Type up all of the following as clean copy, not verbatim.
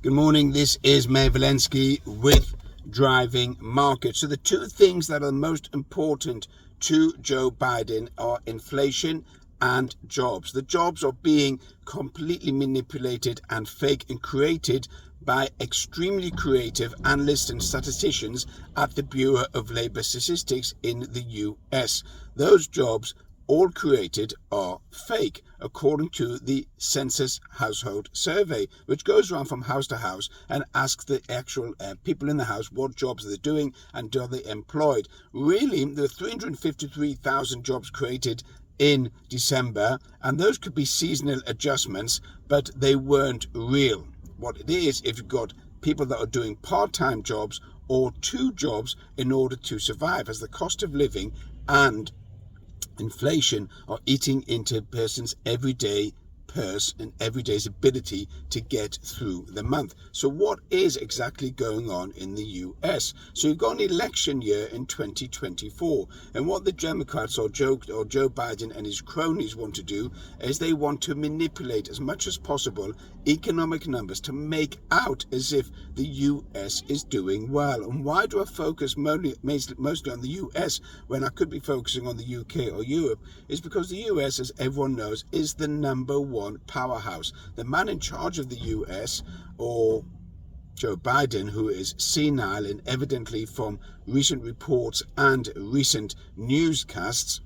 Good morning, this is Mayor Valensky with Driving Markets. So the two things that are most important to Joe Biden are inflation and jobs. The jobs are being completely manipulated and fake and created by extremely creative analysts and statisticians at the Bureau of Labor Statistics in the US. Those jobs all created are fake, according to the Census Household Survey, which goes around from house to house and asks the actual people in the house what jobs they're doing and are they employed. Really, there are 353,000 jobs created in December, and those could be seasonal adjustments, but they weren't real. What it is, if you've got people that are doing part-time jobs or two jobs in order to survive, as the cost of living and inflation are eating into a person's everyday purse and everyday's ability to get through the month. So what is exactly going on in the US? So you've got an election year in 2024, and what the Democrats or Joe Biden and his cronies want to do is they want to manipulate as much as possible economic numbers to make out as if the US is doing well. And why do I focus mostly on the US when I could be focusing on the UK or Europe? Is because the US, as everyone knows, is the number one powerhouse. The man in charge of the US, or Joe Biden, who is senile and evidently from recent reports and recent newscasts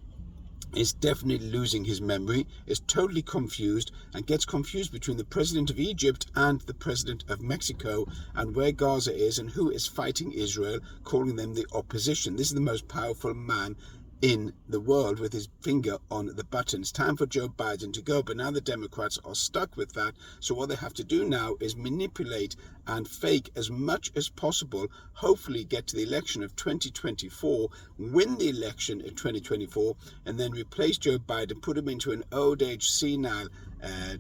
is definitely losing his memory, is totally confused, and gets confused between the president of Egypt and the president of Mexico, and where Gaza is and who is fighting Israel, calling them the opposition. This is the most powerful man in the world with his finger on the button. It's time for Joe Biden to go, but now the Democrats are stuck with that. So what they have to do now is manipulate and fake as much as possible, hopefully get to the election of 2024, win the election in 2024, and then replace Joe Biden, put him into an old age senile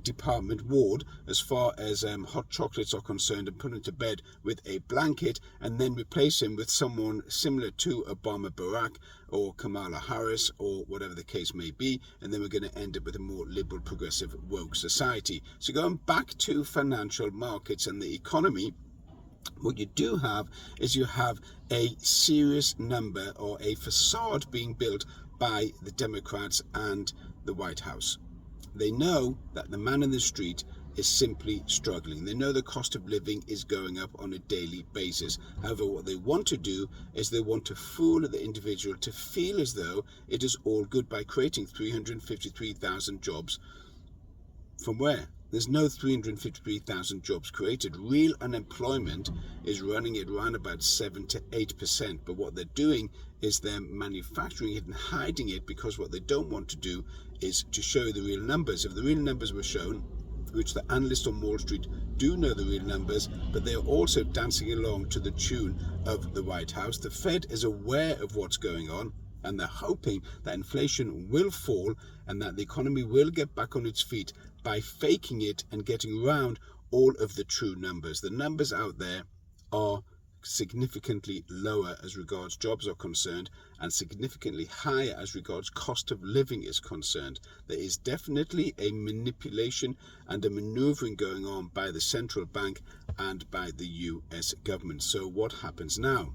department ward as far as hot chocolates are concerned, and put him to bed with a blanket, and then replace him with someone similar to Obama, Barack, or Kamala Harris, or whatever the case may be, and then we're going to end up with a more liberal, progressive, woke society. So going back to financial markets and the economy, what you do have is you have a serious number or a facade being built by the Democrats and the White House. They know that the man in the street is simply struggling. They know the cost of living is going up on a daily basis. However, what they want to do is they want to fool the individual to feel as though it is all good by creating 353,000 jobs. From where? There's no 353,000 jobs created. Real unemployment is running at around about 7 to 8%. But what they're doing is they're manufacturing it and hiding it, because what they don't want to do is to show the real numbers. If the real numbers were shown, which the analysts on Wall Street do know the real numbers, but they are also dancing along to the tune of the White House. The Fed is aware of what's going on, and they're hoping that inflation will fall and that the economy will get back on its feet by faking it and getting around all of the true numbers. The numbers out there are significantly lower as regards jobs are concerned, and significantly higher as regards cost of living is concerned. There is definitely a manipulation and a maneuvering going on by the central bank and by the US government. So what happens now?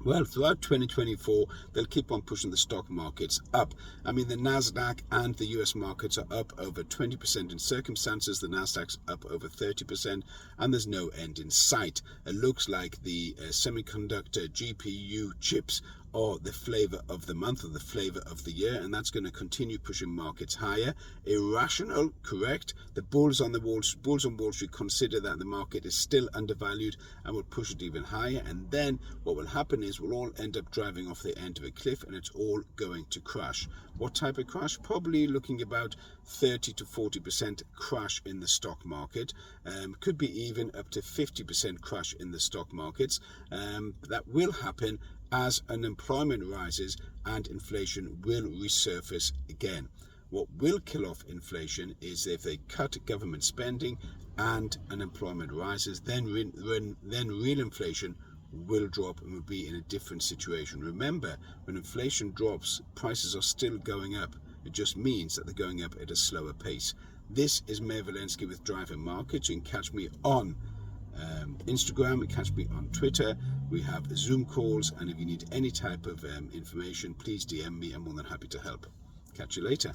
Well, throughout 2024, they'll keep on pushing the stock markets up. I mean, the NASDAQ and the US markets are up over 20% in circumstances. The NASDAQ's up over 30%, and there's no end in sight. It looks like the semiconductor GPU chips are the flavor of the month, or the flavor of the year, and that's going to continue pushing markets higher. Irrational, correct. The bulls on Wall Street consider that the market is still undervalued and will push it even higher, and then what will happen is we'll all end up driving off the end of a cliff, and it's all going to crash. What type of crash? Probably looking about 30 to 40% crash in the stock market. Could be even up to 50% crash in the stock markets. That will happen as unemployment rises and inflation will resurface again. What will kill off inflation is if they cut government spending and unemployment rises, then real inflation will drop and will be in a different situation. Remember, when inflation drops, prices are still going up. It just means that they're going up at a slower pace. This is Mayor Valensky with Driving Markets. You can catch me on Instagram, catch me on Twitter. We have Zoom calls, and if you need any type of information, please DM me. I'm more than happy to help. Catch you later.